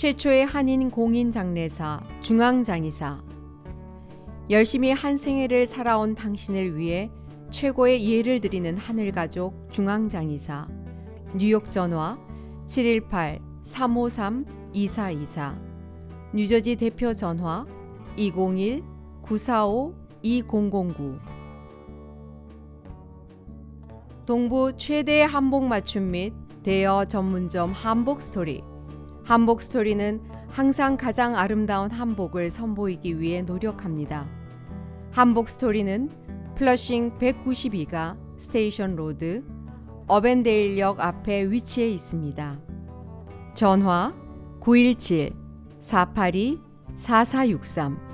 최초의 한인 공인 장례사 중앙장의사. 열심히 한 생애를 살아온 당신을 위해 최고의 예를 드리는 하늘가족 중앙장의사. 뉴욕 전화 718-353-2424. 뉴저지 대표 전화 201-945-2009. 동부 최대 한복 맞춤 및 대여 전문점 한복스토리. 한복스토리는 항상 가장 아름다운 한복을 선보이기 위해 노력합니다. 한복스토리는 플러싱 192가 스테이션 로드, 어벤데일역 앞에 위치해 있습니다. 전화 917-482-4463.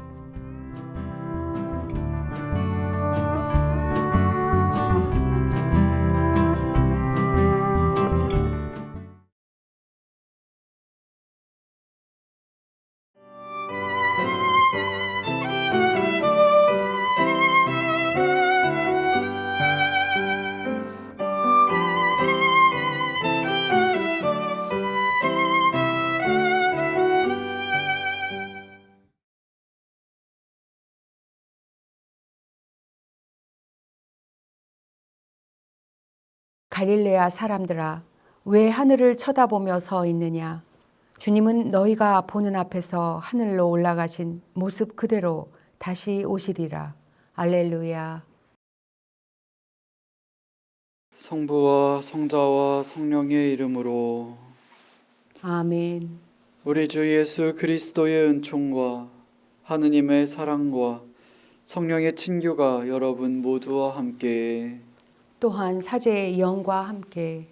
갈릴레아 사람들아, 왜 하늘을 쳐다보며 서 있느냐? 주님은 너희가 보는 앞에서 하늘로 올라가신 모습 그대로 다시 오시리라. 알렐루야. 성부와 성자와 성령의 이름으로. 아멘. 우리 주 예수 그리스도의 은총과 하느님의 사랑과 성령의 친교가 여러분 모두와 함께 또한 사제의 영과 함께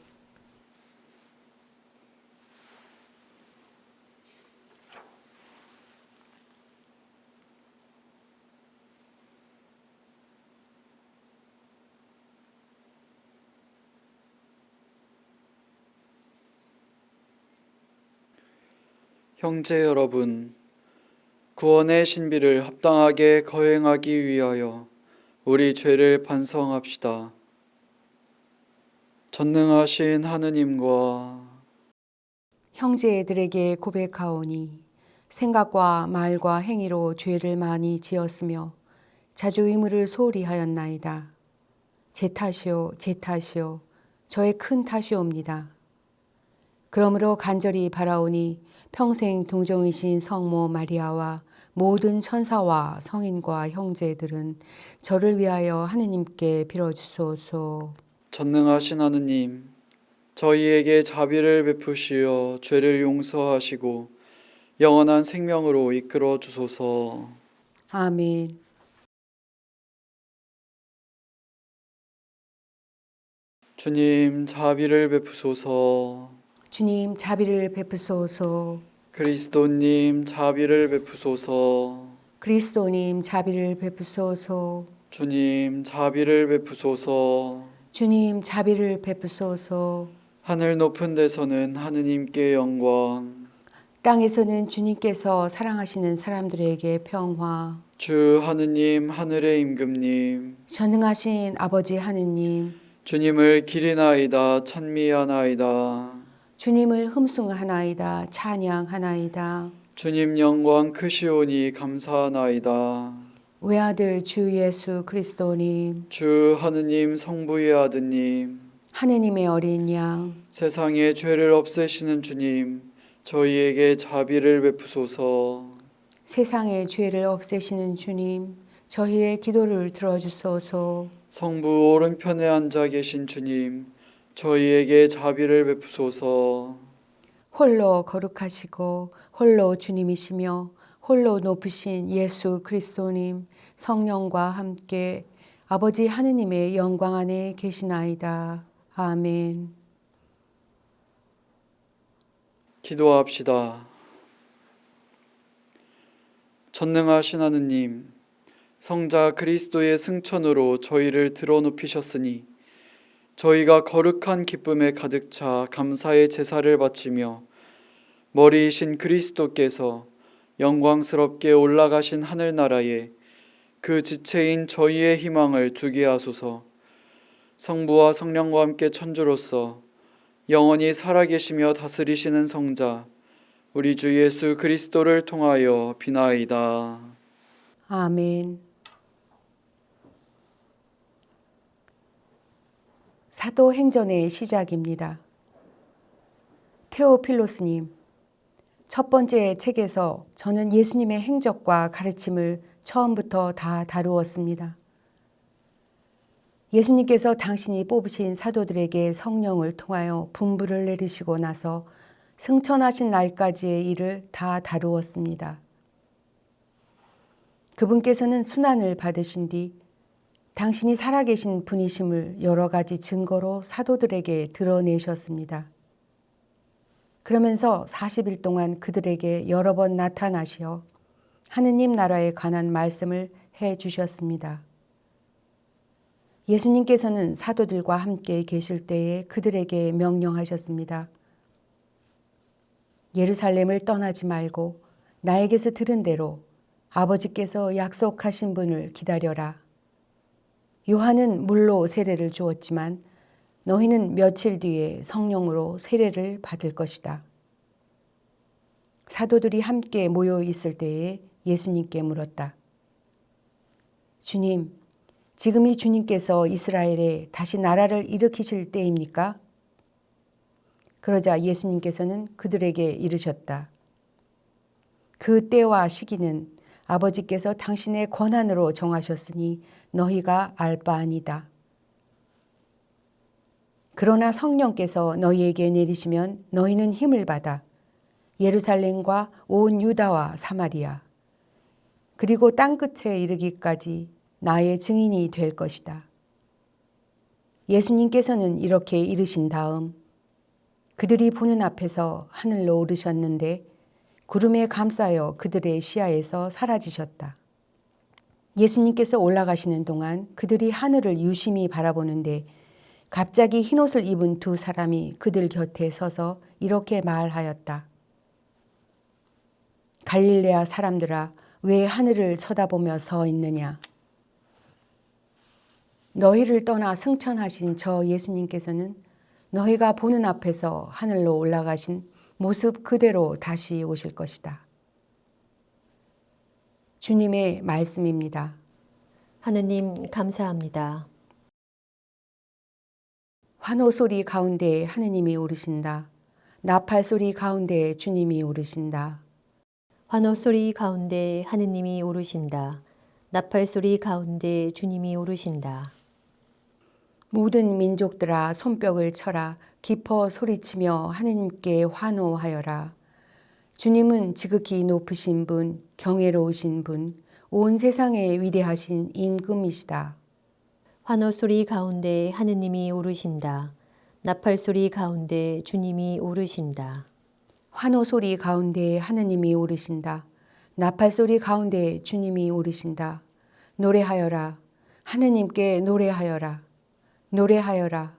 형제 여러분, 구원의 신비를 합당하게 거행하기 위하여 우리 죄를 반성합시다. 전능하신 하느님과 형제들에게 고백하오니 생각과 말과 행위로 죄를 많이 지었으며 자주 의무를 소홀히 하였나이다. 제 탓이요, 제 탓이요, 저의 큰 탓이옵니다. 그러므로 간절히 바라오니 평생 동정이신 성모 마리아와 모든 천사와 성인과 형제들은 저를 위하여 하느님께 빌어주소서. 전능하신 하느님, 저희에게 자비를 베푸시어 죄를 용서하시고 영원한 생명으로 이끌어 주소서. 아멘. 주님, 자비를 베푸소서. 주님 자비를 베푸소서. 그리스도님, 자비를 베푸소서. 그리스도님 자비를 베푸소서. 주님, 자비를 베푸소서. 주님 자비를 베푸소서. 하늘 높은 데서는 하느님께 영광, 땅에서는 주님께서 사랑하시는 사람들에게 평화. 주 하느님, 하늘의 임금님, 전능하신 아버지 하느님, 주님을 기리나이다 찬미하나이다. 주님을 흠숭하나이다 찬양하나이다. 주님 영광 크시오니 감사하나이다. 외아들 주 예수 그리스도님, 주 하느님 성부의 아드님, 하느님의 어린 양, 세상의 죄를 없애시는 주님, 저희에게 자비를 베푸소서. 세상의 죄를 없애시는 주님, 저희의 기도를 들어주소서. 성부 오른편에 앉아 계신 주님, 저희에게 자비를 베푸소서. 홀로 거룩하시고 홀로 주님이시며 홀로 높으신 예수 그리스도님, 성령과 함께 아버지 하느님의 영광 안에 계시나이다. 아멘. 기도합시다. 전능하신 하느님, 성자 그리스도의 승천으로 저희를 드러높이셨으니 저희가 거룩한 기쁨에 가득 차 감사의 제사를 바치며 머리이신 그리스도께서 영광스럽게 올라가신 하늘나라에 그 지체인 저희의 희망을 두게 하소서. 성부와 성령과 함께 천주로서 영원히 살아계시며 다스리시는 성자 우리 주 예수 그리스도를 통하여 비나이다. 아멘. 사도행전의 시작입니다. 테오필로스님, 첫 번째 책에서 저는 예수님의 행적과 가르침을 처음부터 다 다루었습니다. 예수님께서 당신이 뽑으신 사도들에게 성령을 통하여 분부를 내리시고 나서 승천하신 날까지의 일을 다 다루었습니다. 그분께서는 순환을 받으신 뒤 당신이 살아계신 분이심을 여러 가지 증거로 사도들에게 드러내셨습니다. 그러면서 40일 동안 그들에게 여러 번 나타나시어 하느님 나라에 관한 말씀을 해 주셨습니다. 예수님께서는 사도들과 함께 계실 때에 그들에게 명령하셨습니다. 예루살렘을 떠나지 말고 나에게서 들은 대로 아버지께서 약속하신 분을 기다려라. 요한은 물로 세례를 주었지만 너희는 며칠 뒤에 성령으로 세례를 받을 것이다. 사도들이 함께 모여 있을 때에 예수님께 물었다. 주님, 지금이 주님께서 이스라엘에 다시 나라를 일으키실 때입니까? 그러자 예수님께서는 그들에게 이르셨다. 그 때와 시기는 아버지께서 당신의 권한으로 정하셨으니 너희가 알 바 아니다. 그러나 성령께서 너희에게 내리시면 너희는 힘을 받아 예루살렘과 온 유다와 사마리아 그리고 땅끝에 이르기까지 나의 증인이 될 것이다. 예수님께서는 이렇게 이르신 다음 그들이 보는 앞에서 하늘로 오르셨는데 구름에 감싸여 그들의 시야에서 사라지셨다. 예수님께서 올라가시는 동안 그들이 하늘을 유심히 바라보는데 갑자기 흰옷을 입은 두 사람이 그들 곁에 서서 이렇게 말하였다. 갈릴레아 사람들아, 왜 하늘을 쳐다보며 서 있느냐? 너희를 떠나 승천하신 저 예수님께서는 너희가 보는 앞에서 하늘로 올라가신 모습 그대로 다시 오실 것이다. 주님의 말씀입니다. 하느님 감사합니다. 환호 소리 가운데 하느님이 오르신다. 나팔 소리 가운데 주님이 오르신다. 환호 소리 가운데 하느님이 오르신다. 나팔 소리 가운데 주님이 오르신다. 모든 민족들아 손뼉을 쳐라. 기뻐 소리치며 하느님께 환호하여라. 주님은 지극히 높으신 분, 경외로우신 분, 온 세상에 위대하신 임금이시다. 환호 소리 가운데 하느님이 오르신다. 나팔 소리 가운데 주님이 오르신다. 환호 소리 가운데 하느님이 오르신다. 나팔 소리 가운데 주님이 오르신다. 노래하여라. 하느님께 노래하여라. 노래하여라.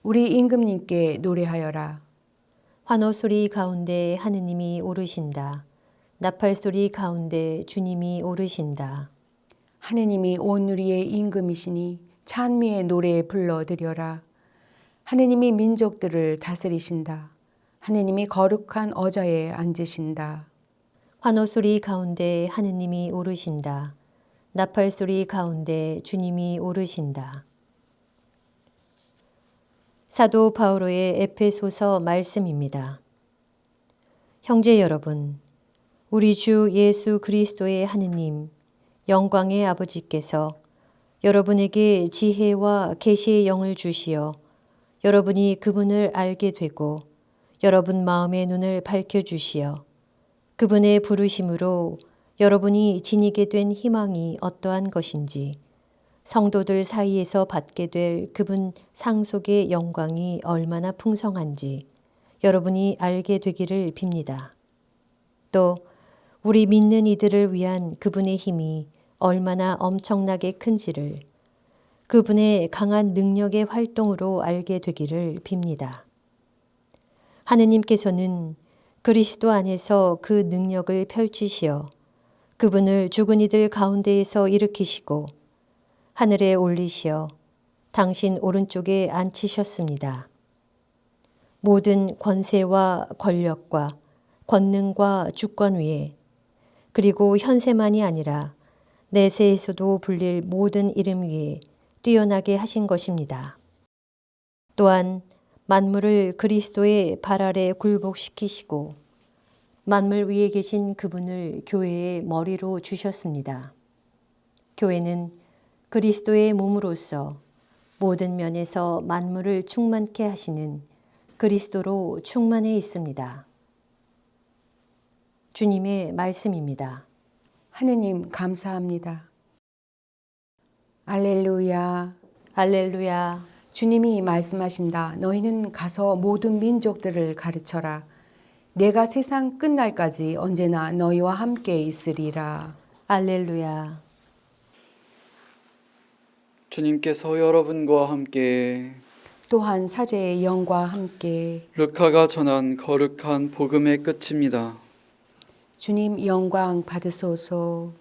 우리 임금님께 노래하여라. 환호 소리 가운데 하느님이 오르신다. 나팔 소리 가운데 주님이 오르신다. 하느님이 온 우리의 임금이시니 찬미의 노래 불러드려라. 하느님이 민족들을 다스리신다. 하느님이 거룩한 어자에 앉으신다. 환호 소리 가운데 하느님이 오르신다. 나팔 소리 가운데 주님이 오르신다. 사도 바오로의 에페소서 말씀입니다. 형제 여러분, 우리 주 예수 그리스도의 하느님, 영광의 아버지께서 여러분에게 지혜와 계시의 영을 주시어 여러분이 그분을 알게 되고 여러분 마음의 눈을 밝혀주시어 그분의 부르심으로 여러분이 지니게 된 희망이 어떠한 것인지 성도들 사이에서 받게 될 그분 상속의 영광이 얼마나 풍성한지 여러분이 알게 되기를 빕니다. 또 우리 믿는 이들을 위한 그분의 힘이 얼마나 엄청나게 큰지를 그분의 강한 능력의 활동으로 알게 되기를 빕니다. 하느님께서는 그리스도 안에서 그 능력을 펼치시어 그분을 죽은 이들 가운데에서 일으키시고 하늘에 올리시어 당신 오른쪽에 앉히셨습니다. 모든 권세와 권력과 권능과 주권 위에 그리고 현세만이 아니라 내세에서도 불릴 모든 이름 위에 뛰어나게 하신 것입니다. 또한 만물을 그리스도의 발 아래 굴복시키시고 만물 위에 계신 그분을 교회의 머리로 주셨습니다. 교회는 그리스도의 몸으로서 모든 면에서 만물을 충만케 하시는 그리스도로 충만해 있습니다. 주님의 말씀입니다. 하느님 감사합니다. 알렐루야. 할렐루야. 주님이 말씀하신다. 너희는 가서 모든 민족들을 가르쳐라. 내가 세상 끝날까지 언제나 너희와 함께 있으리라. 할렐루야. 주님께서 여러분과 함께 또한 사제의 영과 함께 루카가 전한 거룩한 복음의 끝입니다. 주님 영광 받으소서.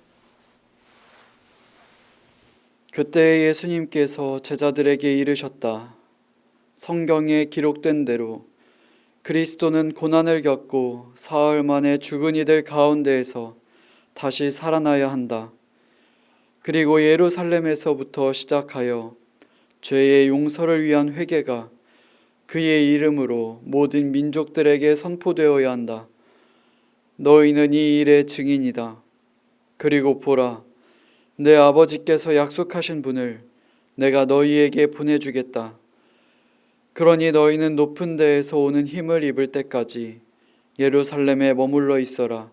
그때 예수님께서 제자들에게 이르셨다. 성경에 기록된 대로 그리스도는 고난을 겪고 사흘 만에 죽은 이들 가운데에서 다시 살아나야 한다. 그리고 예루살렘에서부터 시작하여 죄의 용서를 위한 회개가 그의 이름으로 모든 민족들에게 선포되어야 한다. 너희는 이 일의 증인이다. 그리고 보라, 내 아버지께서 약속하신 분을 내가 너희에게 보내주겠다. 그러니 너희는 높은 데에서 오는 힘을 입을 때까지 예루살렘에 머물러 있어라.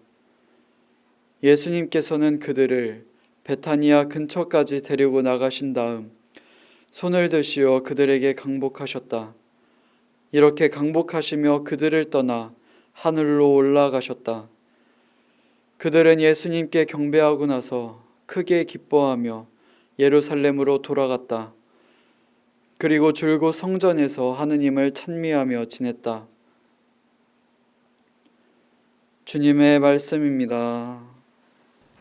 예수님께서는 그들을 베타니아 근처까지 데리고 나가신 다음 손을 드시어 그들에게 강복하셨다. 이렇게 강복하시며 그들을 떠나 하늘로 올라가셨다. 그들은 예수님께 경배하고 나서 크게 기뻐하며 예루살렘으로 돌아갔다. 그리고 줄곧 성전에서 하느님을 찬미하며 지냈다. 주님의 말씀입니다.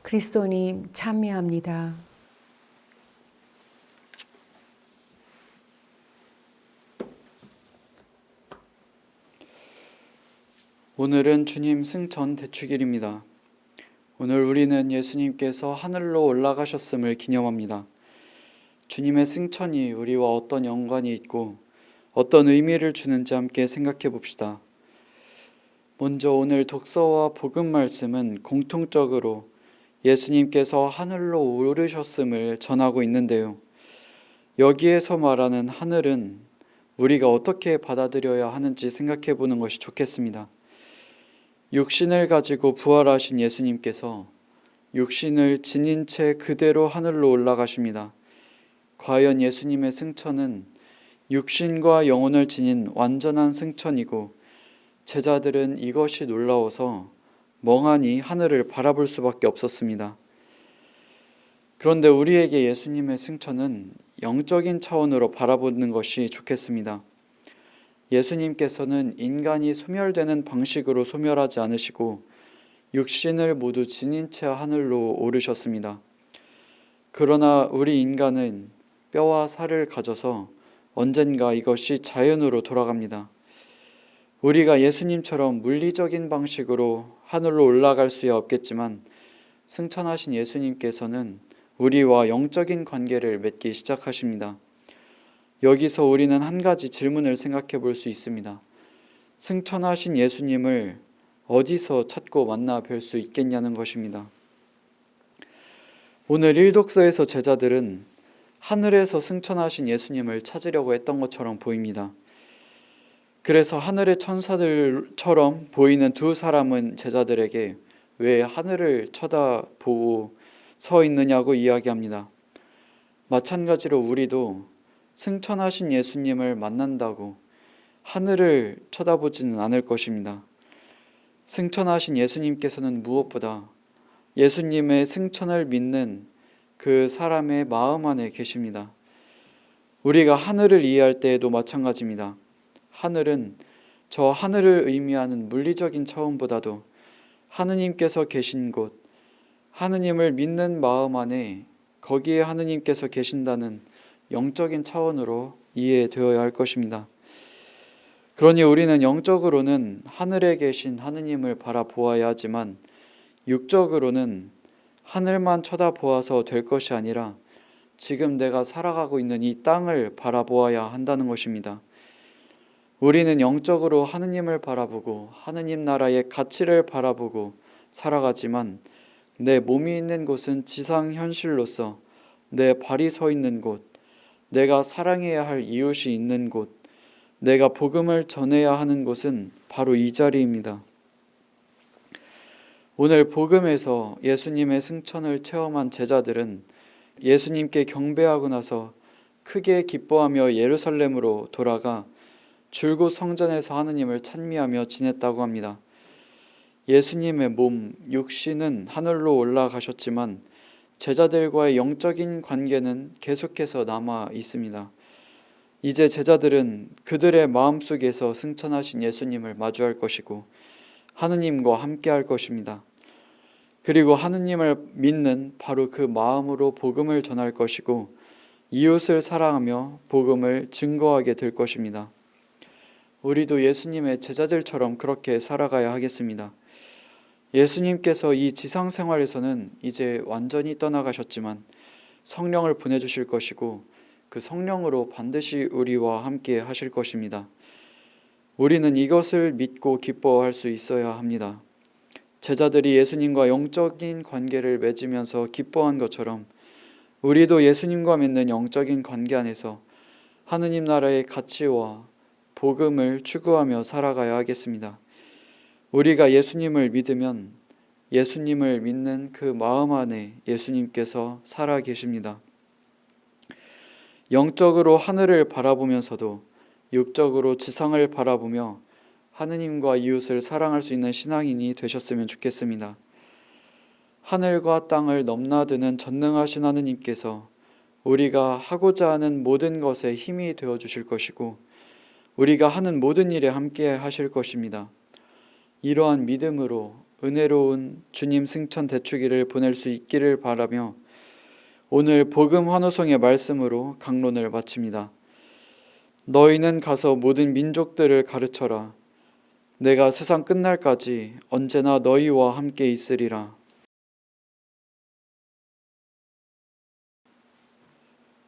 그리스도님 찬미합니다. 오늘은 주님 승천 대축일입니다. 오늘 우리는 예수님께서 하늘로 올라가셨음을 기념합니다. 주님의 승천이 우리와 어떤 연관이 있고 어떤 의미를 주는지 함께 생각해 봅시다. 먼저 오늘 독서와 복음 말씀은 공통적으로 예수님께서 하늘로 오르셨음을 전하고 있는데요. 여기에서 말하는 하늘은 우리가 어떻게 받아들여야 하는지 생각해 보는 것이 좋겠습니다. 육신을 가지고 부활하신 예수님께서 육신을 지닌 채 그대로 하늘로 올라가십니다. 과연 예수님의 승천은 육신과 영혼을 지닌 완전한 승천이고 제자들은 이것이 놀라워서 멍하니 하늘을 바라볼 수밖에 없었습니다. 그런데 우리에게 예수님의 승천은 영적인 차원으로 바라보는 것이 좋겠습니다. 예수님께서는 인간이 소멸되는 방식으로 소멸하지 않으시고 육신을 모두 지닌 채 하늘로 오르셨습니다. 그러나 우리 인간은 뼈와 살을 가져서 언젠가 이것이 자연으로 돌아갑니다. 우리가 예수님처럼 물리적인 방식으로 하늘로 올라갈 수야 없겠지만 승천하신 예수님께서는 우리와 영적인 관계를 맺기 시작하십니다. 여기서 우리는 한 가지 질문을 생각해 볼 수 있습니다. 승천하신 예수님을 어디서 찾고 만나 뵐 수 있겠냐는 것입니다. 오늘 일독서에서 제자들은 하늘에서 승천하신 예수님을 찾으려고 했던 것처럼 보입니다. 그래서 하늘의 천사들처럼 보이는 두 사람은 제자들에게 왜 하늘을 쳐다보고 서 있느냐고 이야기합니다. 마찬가지로 우리도 승천하신 예수님을 만난다고 하늘을 쳐다보지는 않을 것입니다. 승천하신 예수님께서는 무엇보다 예수님의 승천을 믿는 그 사람의 마음 안에 계십니다. 우리가 하늘을 이해할 때에도 마찬가지입니다. 하늘은 저 하늘을 의미하는 물리적인 차원보다도 하느님께서 계신 곳, 하느님을 믿는 마음 안에 거기에 하느님께서 계신다는 영적인 차원으로 이해되어야 할 것입니다. 그러니 우리는 영적으로는 하늘에 계신 하느님을 바라보아야 하지만 육적으로는 하늘만 쳐다보아서 될 것이 아니라 지금 내가 살아가고 있는 이 땅을 바라보아야 한다는 것입니다. 우리는 영적으로 하느님을 바라보고 하느님 나라의 가치를 바라보고 살아가지만 내 몸이 있는 곳은 지상 현실로서 내 발이 서 있는 곳, 내가 사랑해야 할 이웃이 있는 곳, 내가 복음을 전해야 하는 곳은 바로 이 자리입니다. 오늘 복음에서 예수님의 승천을 체험한 제자들은 예수님께 경배하고 나서 크게 기뻐하며 예루살렘으로 돌아가 줄곧 성전에서 하느님을 찬미하며 지냈다고 합니다. 예수님의 몸, 육신은 하늘로 올라가셨지만 제자들과의 영적인 관계는 계속해서 남아 있습니다. 이제 제자들은 그들의 마음속에서 승천하신 예수님을 마주할 것이고 하느님과 함께 할 것입니다. 그리고 하느님을 믿는 바로 그 마음으로 복음을 전할 것이고 이웃을 사랑하며 복음을 증거하게 될 것입니다. 우리도 예수님의 제자들처럼 그렇게 살아가야 하겠습니다. 예수님께서 이 지상 생활에서는 이제 완전히 떠나가셨지만 성령을 보내주실 것이고 그 성령으로 반드시 우리와 함께 하실 것입니다. 우리는 이것을 믿고 기뻐할 수 있어야 합니다. 제자들이 예수님과 영적인 관계를 맺으면서 기뻐한 것처럼 우리도 예수님과 맺는 영적인 관계 안에서 하느님 나라의 가치와 복음을 추구하며 살아가야 하겠습니다. 우리가 예수님을 믿으면 예수님을 믿는 그 마음 안에 예수님께서 살아 계십니다. 영적으로 하늘을 바라보면서도 육적으로 지상을 바라보며 하느님과 이웃을 사랑할 수 있는 신앙인이 되셨으면 좋겠습니다. 하늘과 땅을 넘나드는 전능하신 하느님께서 우리가 하고자 하는 모든 것에 힘이 되어 주실 것이고 우리가 하는 모든 일에 함께 하실 것입니다. 이러한 믿음으로 은혜로운 주님 승천 대축일을 보낼 수 있기를 바라며 오늘 복음 환호성의 말씀으로 강론을 마칩니다. 너희는 가서 모든 민족들을 가르쳐라. 내가 세상 끝날까지 언제나 너희와 함께 있으리라.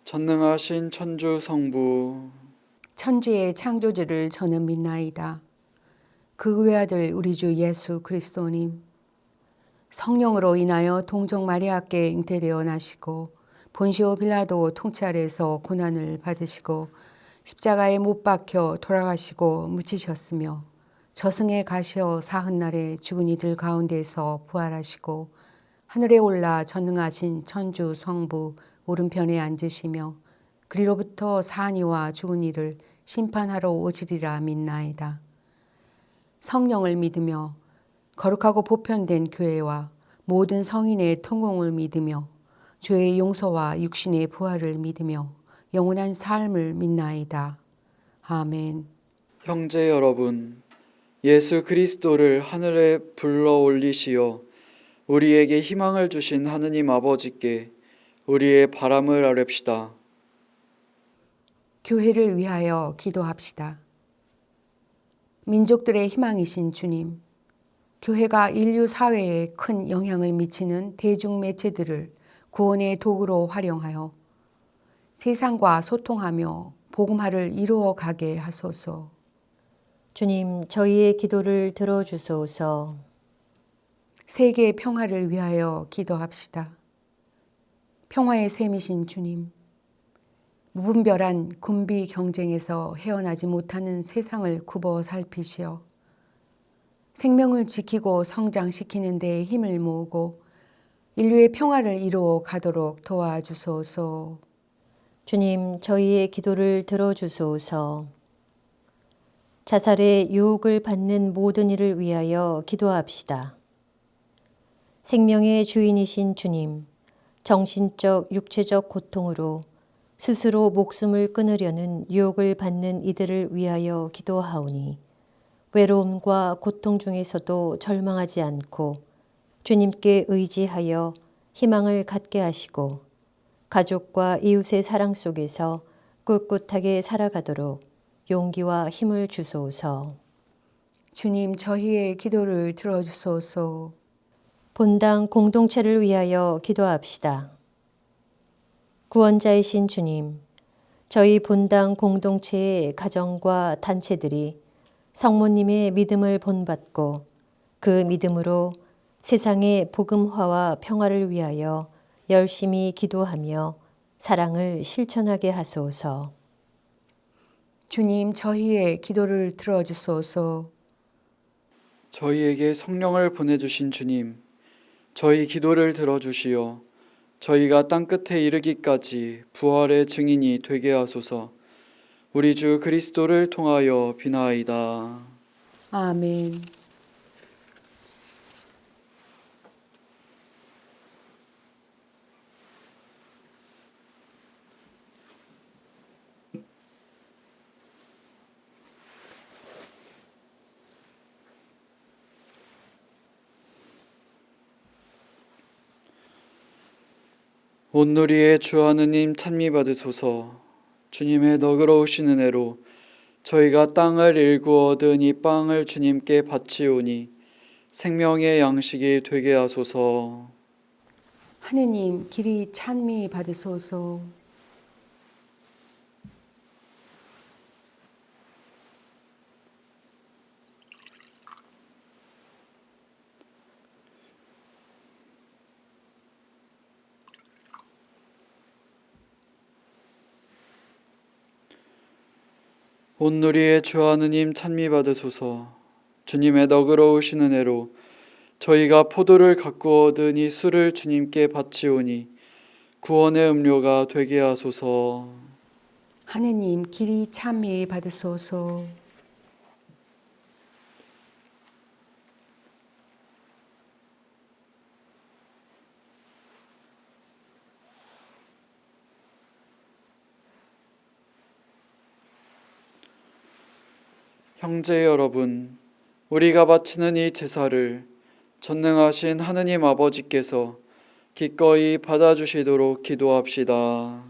전능하신 천주 성부, 천지의 창조주를 저는 믿나이다. 그 외아들 우리 주 예수 그리스도님, 성령으로 인하여 동정 마리아께 잉태되어 나시고 본시오 빌라도 통치 아래에서 고난을 받으시고 십자가에 못 박혀 돌아가시고 묻히셨으며 저승에 가시어 사흔날에 죽은 이들 가운데서 부활하시고 하늘에 올라 전능하신 천주 성부 오른편에 앉으시며 그리로부터 산 이와 죽은 이를 심판하러 오시리라 믿나이다. 성령을 믿으며 거룩하고 보편된 교회와 모든 성인의 통공을 믿으며 죄의 용서와 육신의 부활을 믿으며 영원한 삶을 믿나이다. 아멘. 형제 여러분, 예수 그리스도를 하늘에 불러 올리시어 우리에게 희망을 주신 하느님 아버지께 우리의 바람을 아뢰읍시다. 교회를 위하여 기도합시다. 민족들의 희망이신 주님, 교회가 인류 사회에 큰 영향을 미치는 대중 매체들을 구원의 도구로 활용하여 세상과 소통하며 복음화를 이루어 가게 하소서. 주님, 저희의 기도를 들어주소서. 세계 평화를 위하여 기도합시다. 평화의 셈이신 주님, 무분별한 군비 경쟁에서 헤어나지 못하는 세상을 굽어 살피시어 생명을 지키고 성장시키는 데 힘을 모으고 인류의 평화를 이루어 가도록 도와주소서. 주님, 저희의 기도를 들어주소서. 자살의 유혹을 받는 모든 이를 위하여 기도합시다. 생명의 주인이신 주님, 정신적, 육체적 고통으로 스스로 목숨을 끊으려는 유혹을 받는 이들을 위하여 기도하오니 외로움과 고통 중에서도 절망하지 않고 주님께 의지하여 희망을 갖게 하시고 가족과 이웃의 사랑 속에서 꿋꿋하게 살아가도록 용기와 힘을 주소서. 주님, 저희의 기도를 들어주소서. 본당 공동체를 위하여 기도합시다. 구원자이신 주님, 저희 본당 공동체의 가정과 단체들이 성모님의 믿음을 본받고 그 믿음으로 세상의 복음화와 평화를 위하여 열심히 기도하며 사랑을 실천하게 하소서. 주님, 저희의 기도를 들어주소서. 저희에게 성령을 보내주신 주님, 저희 기도를 들어주시어 저희가 땅끝에 이르기까지 부활의 증인이 되게 하소서. 우리 주 그리스도를 통하여 비나이다. 아멘. 온누리의 주 하느님 찬미 받으소서. 주님의 너그러우신 은혜로 저희가 땅을 일구 얻은 이 빵을 주님께 바치오니 생명의 양식이 되게 하소서. 하느님, 길이 찬미 받으소서. 온누리의 주 하느님 찬미 받으소서. 주님의 너그러우신 은혜로 저희가 포도를 가꾸어 얻은 이 술을 주님께 바치오니 구원의 음료가 되게 하소서. 하느님, 길이 찬미 받으소서. 형제 여러분, 우리가 바치는 이 제사를 전능하신 하느님 아버지께서 기꺼이 받아주시도록 기도합시다.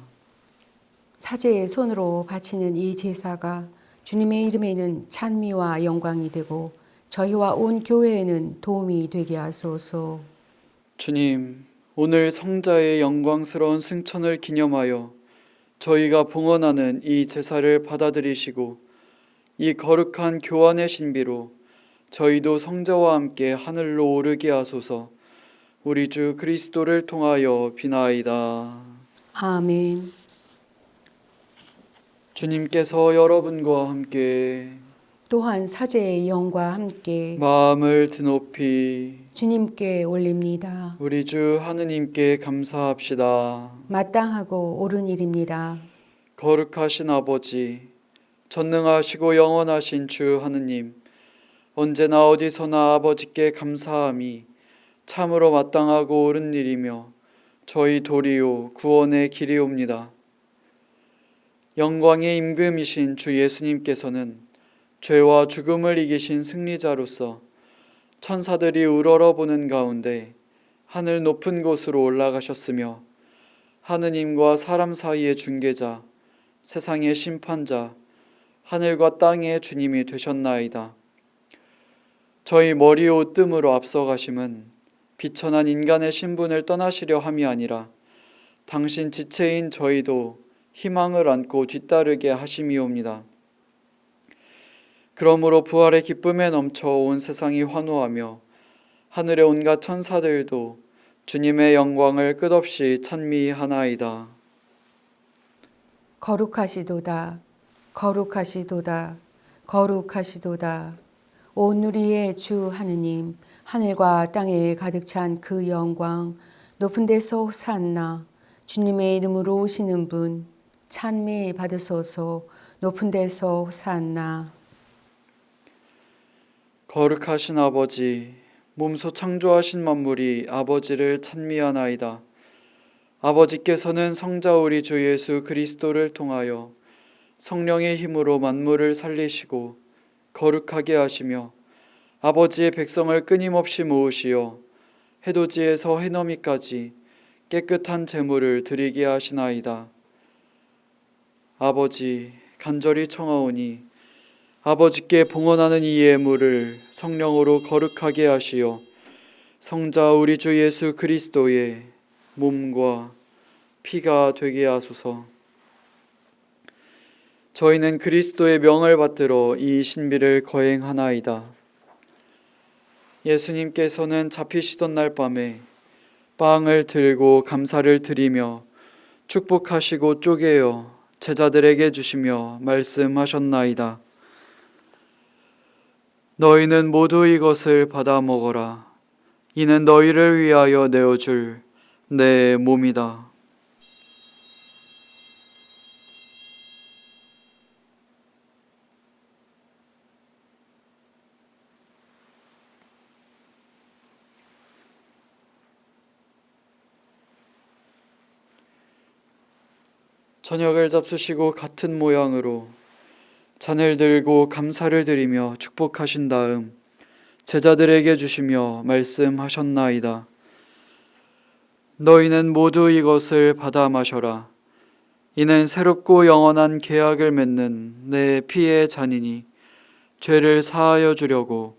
사제의 손으로 바치는 이 제사가 주님의 이름에는 찬미와 영광이 되고 저희와 온 교회에는 도움이 되게 하소서. 주님, 오늘 성자의 영광스러운 승천을 기념하여 저희가 봉헌하는 이 제사를 받아들이시고 이 거룩한 교환의 신비로 저희도 성자와 함께 하늘로 오르게 하소서. 우리 주 그리스도를 통하여 비나이다. 아멘. 주님께서 여러분과 함께 또한 사제의 영과 함께 마음을 드높이 주님께 올립니다. 우리 주 하느님께 감사합시다. 마땅하고 옳은 일입니다. 거룩하신 아버지, 전능하시고 영원하신 주 하느님, 언제나 어디서나 아버지께 감사함이 참으로 마땅하고 옳은 일이며 저희 도리요 구원의 길이옵니다. 영광의 임금이신 주 예수님께서는 죄와 죽음을 이기신 승리자로서 천사들이 우러러보는 가운데 하늘 높은 곳으로 올라가셨으며 하느님과 사람 사이의 중개자, 세상의 심판자, 하늘과 땅의 주님이 되셨나이다. 저희 머리의 옷뜸으로 앞서가심은 비천한 인간의 신분을 떠나시려 함이 아니라 당신 지체인 저희도 희망을 안고 뒤따르게 하심이옵니다. 그러므로 부활의 기쁨에 넘쳐 온 세상이 환호하며 하늘의 온갖 천사들도 주님의 영광을 끝없이 찬미하나이다. 거룩하시도다. 거룩하시도다. 거룩하시도다. 온누리의 주 하느님, 하늘과 땅에 가득 찬 그 영광, 높은 데서 호산나, 주님의 이름으로 오시는 분, 찬미 받으소서. 높은 데서 호산나. 거룩하신 아버지, 몸소 창조하신 만물이 아버지를 찬미하나이다. 아버지께서는 성자 우리 주 예수 그리스도를 통하여 성령의 힘으로 만물을 살리시고 거룩하게 하시며 아버지의 백성을 끊임없이 모으시어 해돋이에서 해넘이까지 깨끗한 제물을 드리게 하시나이다. 아버지, 간절히 청하오니 아버지께 봉헌하는 이 예물을 성령으로 거룩하게 하시어 성자 우리 주 예수 그리스도의 몸과 피가 되게 하소서. 저희는 그리스도의 명을 받들어 이 신비를 거행하나이다. 예수님께서는 잡히시던 날 밤에 빵을 들고 감사를 드리며 축복하시고 쪼개어 제자들에게 주시며 말씀하셨나이다. 너희는 모두 이것을 받아 먹어라. 이는 너희를 위하여 내어줄 내 몸이다. 저녁을 잡수시고 같은 모양으로 잔을 들고 감사를 드리며 축복하신 다음 제자들에게 주시며 말씀하셨나이다. 너희는 모두 이것을 받아 마셔라. 이는 새롭고 영원한 계약을 맺는 내 피의 잔이니 죄를 사하여 주려고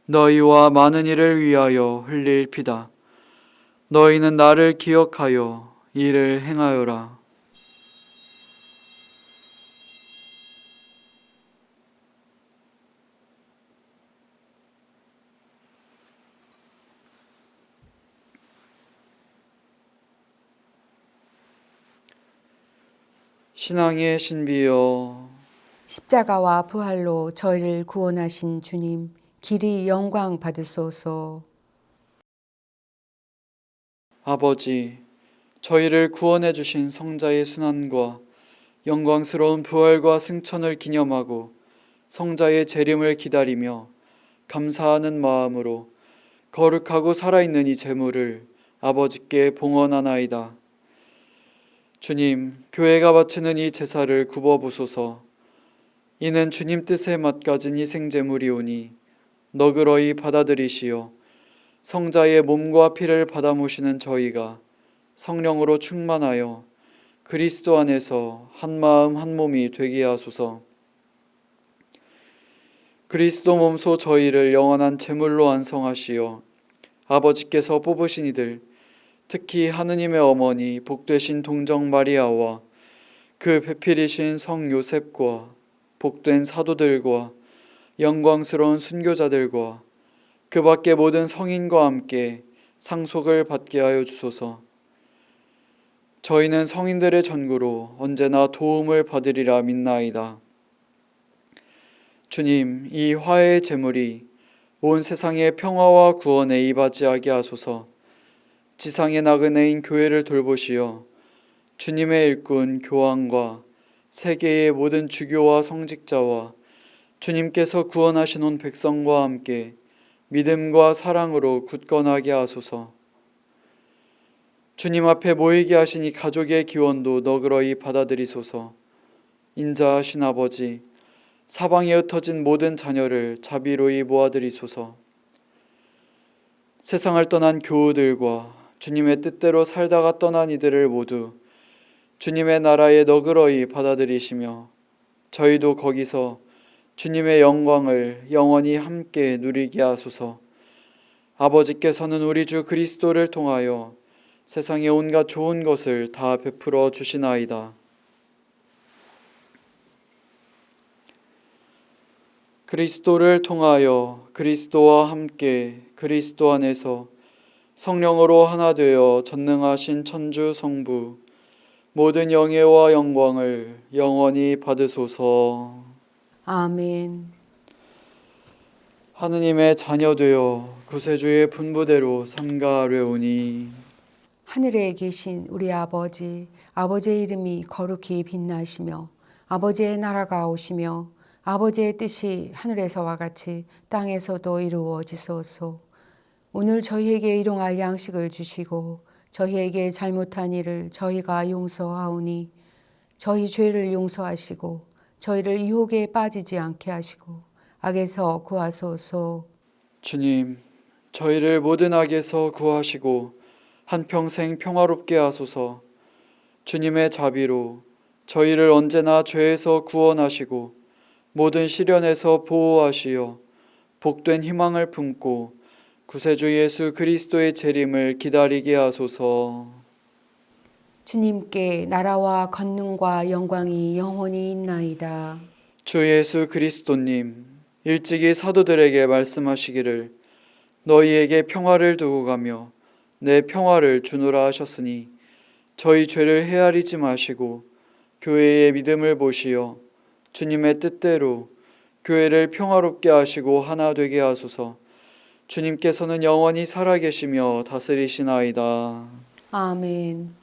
너희와 많은 이를 위하여 흘릴 피다. 너희는 나를 기억하여 이를 행하여라. 신앙의 신비여, 십자가와 부활로 저희를 구원하신 주님, 길이 영광 받으소서. 아버지, 저희를 구원해 주신 성자의 순환과 영광스러운 부활과 승천을 기념하고 성자의 재림을 기다리며 감사하는 마음으로 거룩하고 살아있는 이 제물을 아버지께 봉헌하나이다. 주님, 교회가 바치는 이 제사를 굽어보소서. 이는 주님 뜻에 맞가진 희생제물이오니 너그러이 받아들이시어 성자의 몸과 피를 받아 모시는 저희가 성령으로 충만하여 그리스도 안에서 한 마음 한 몸이 되게 하소서. 그리스도 몸소 저희를 영원한 제물로 완성하시어 아버지께서 뽑으신 이들, 특히 하느님의 어머니 복되신 동정 마리아와 그 배필이신 성 요셉과 복된 사도들과 영광스러운 순교자들과 그 밖의 모든 성인과 함께 상속을 받게 하여 주소서. 저희는 성인들의 전구로 언제나 도움을 받으리라 믿나이다. 주님, 이 화해의 제물이 온 세상의 평화와 구원에 이바지하게 하소서. 지상의 나그네인 교회를 돌보시어 주님의 일꾼 교황과 세계의 모든 주교와 성직자와 주님께서 구원하신 온 백성과 함께 믿음과 사랑으로 굳건하게 하소서. 주님 앞에 모이게 하신 이 가족의 기원도 너그러이 받아들이소서. 인자하신 아버지, 사방에 흩어진 모든 자녀를 자비로이 모아들이소서. 세상을 떠난 교우들과 주님의 뜻대로 살다가 떠난 이들을 모두 주님의 나라에 너그러이 받아들이시며 저희도 거기서 주님의 영광을 영원히 함께 누리게 하소서. 아버지께서는 우리 주 그리스도를 통하여 세상의 온갖 좋은 것을 다 베풀어 주시나이다. 그리스도를 통하여 그리스도와 함께 그리스도 안에서 성령으로 하나 되어 전능하신 천주 성부 모든 영예와 영광을 영원히 받으소서. 아멘. 하느님의 자녀 되어 구세주의 분부대로 삼가하려오니 하늘에 계신 우리 아버지, 아버지의 이름이 거룩히 빛나시며 아버지의 나라가 오시며 아버지의 뜻이 하늘에서와 같이 땅에서도 이루어지소서. 오늘 저희에게 일용할 양식을 주시고 저희에게 잘못한 일을 저희가 용서하오니 저희 죄를 용서하시고 저희를 유혹에 빠지지 않게 하시고 악에서 구하소서. 주님, 저희를 모든 악에서 구하시고 한평생 평화롭게 하소서. 주님의 자비로 저희를 언제나 죄에서 구원하시고 모든 시련에서 보호하시어 복된 희망을 품고 구세주 예수 그리스도의 재림을 기다리게 하소서. 주님께 나라와 권능과 영광이 영원히 있나이다. 주 예수 그리스도님, 일찍이 사도들에게 말씀하시기를 너희에게 평화를 두고 가며 내 평화를 주노라 하셨으니 저희 죄를 헤아리지 마시고 교회의 믿음을 보시어 주님의 뜻대로 교회를 평화롭게 하시고 하나 되게 하소서. 주님께서는 영원히 살아계시며 다스리시나이다. 아멘.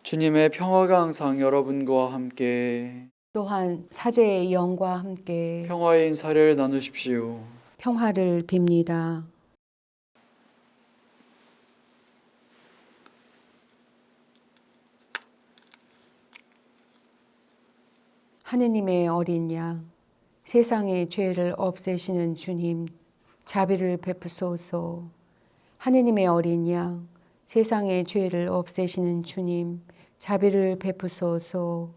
주님의 평화가 항상 여러분과 함께 또한 사제의 영과 함께 평화의 인사를 나누십시오. 평화를 빕니다. 하느님의 어린 양, 세상의 죄를 없애시는 주님, 자비를 베푸소서. 하느님의 어린 양, 세상의 죄를 없애시는 주님, 자비를 베푸소서.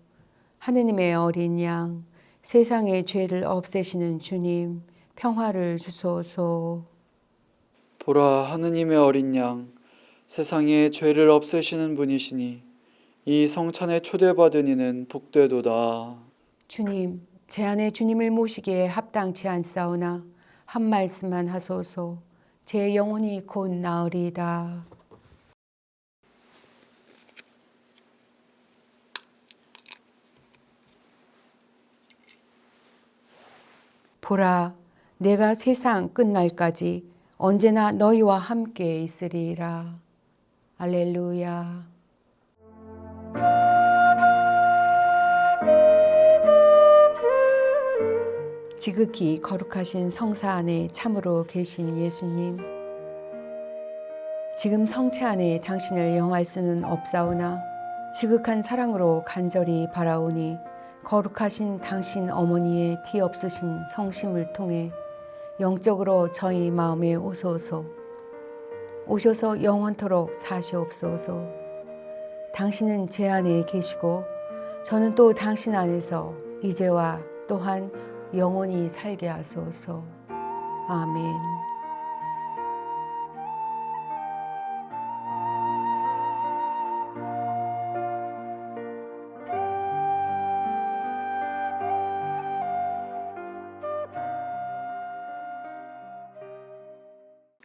하느님의 어린 양, 세상의 죄를 없애시는 주님, 평화를 주소서. 보라, 하느님의 어린 양, 세상의 죄를 없애시는 분이시니 이 성찬에 초대받은 이는 복되도다. 주님, 제 안에 주님을 모시기에 합당치 않사오나 한 말씀만 하소서. 제 영혼이 곧 나으리이다. 보라, 내가 세상 끝날까지 언제나 너희와 함께 있으리라. 알렐루야. 지극히 거룩하신 성사 안에 참으로 계신 예수님, 지금 성체 안에 당신을 영할 수는 없사오나 지극한 사랑으로 간절히 바라오니 거룩하신 당신 어머니의 티 없으신 성심을 통해 영적으로 저희 마음에 오소서. 오셔서 영원토록 사시옵소서. 당신은 제 안에 계시고 저는 또 당신 안에서 이제와 또한 영원히 살게 하소서. 아멘.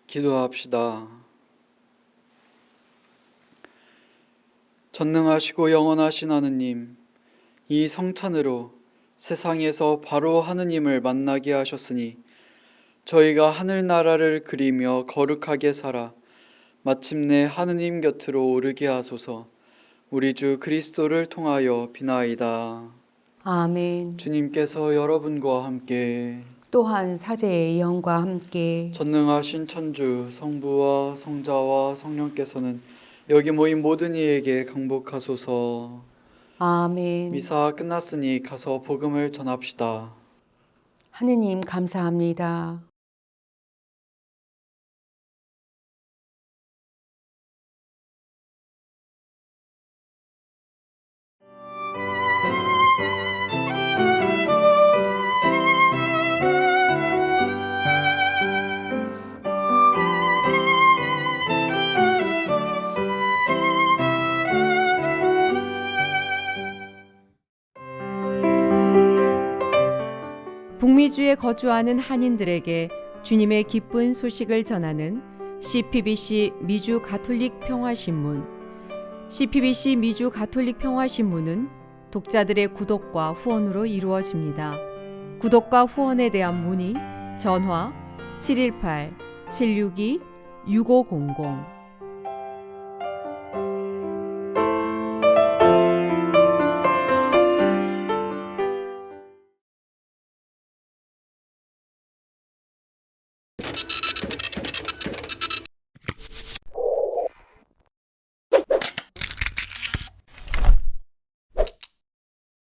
기도합시다. 전능하시고 영원하신 하느님, 이 성찬으로 세상에서 바로 하느님을 만나게 하셨으니 저희가 하늘나라를 그리며 거룩하게 살아 마침내 하느님 곁으로 오르게 하소서. 우리 주 그리스도를 통하여 비나이다. 아멘. 주님께서 여러분과 함께 또한 사제의 영과 함께 전능하신 천주 성부와 성자와 성령께서는 여기 모인 모든 이에게 강복하소서. 아멘. 미사 끝났으니 가서 복음을 전합시다. 하느님 감사합니다. 북미주에 거주하는 한인들에게 주님의 기쁜 소식을 전하는 CPBC 미주 가톨릭 평화신문. CPBC 미주 가톨릭 평화신문은 독자들의 구독과 후원으로 이루어집니다. 구독과 후원에 대한 문의 전화 718-762-6500